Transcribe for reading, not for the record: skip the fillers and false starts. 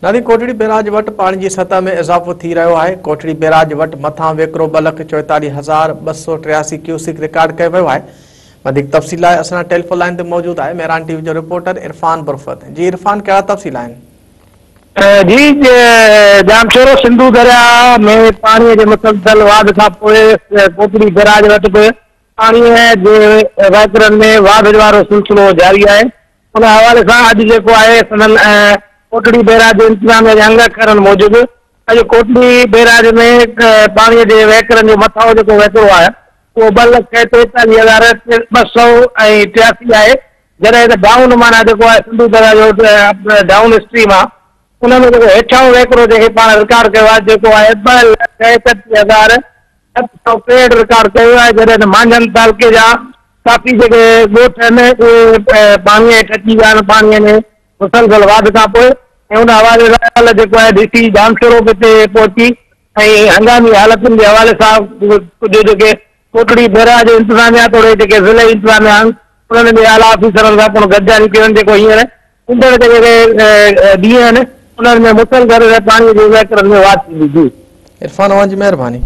नानी कोटड़ी बैराज वट पानी की सतह में इजाफो थी रहो है। कोटड़ी बैराज वट मथा वेकरो 2,44,283 क्यूसिक रिकॉर्ड किया वियो है। अधिक तफ़सील असां टेलीफोन लाइन ते मौजूद है मेहरान टीवी जो रिपोर्टर इरफान बुरफत। जी इरफान, क्या तफ़सील आहिनि? जी जामशोरो सिंधु दरिया में पानी के मुसलसल वाद का कोटड़ी बैराज वट भी पानी के वहकरन में वाद वारो सिलसिलो जारी है। उन हवाले से अज जो है कोटड़ी बैराज इंतजामिया के अंगरखरन मूजिब अज कोटड़ी बैराज में पानी के वहकरन जो मथां जो वहकरो है वो 2,43,283 है। जैसे डाउन माना जो है सिंधु दरिया जो डाउन स्ट्रीम है उनमें जो हेठा वहकरो जो पान रिकॉर्ड किया है 2,63,763 रिकॉर्ड किया है। जैसे मांझन तालुके जा काफ़ी जगह गोठ पानी हेठ अची विया आहिनि। पानी में मुसलसल वाद का उन हवाले जो है डीसी जामशोरो भी पहुंची हंगामी हालतुनि के हवाले से कुछ जो कोटड़ी बैराज इंतजामिया थोड़े जो ज़िले इंतजामिया उन्होंने आला ऑफिसरन सां गॾिजाणी करण जो हींअर ईंदड़ ॾींहं आहिनि उन्हनि में मुसलसल पानी के वहकरन में वाद थींदी। इरफान, जी मेहरबानी।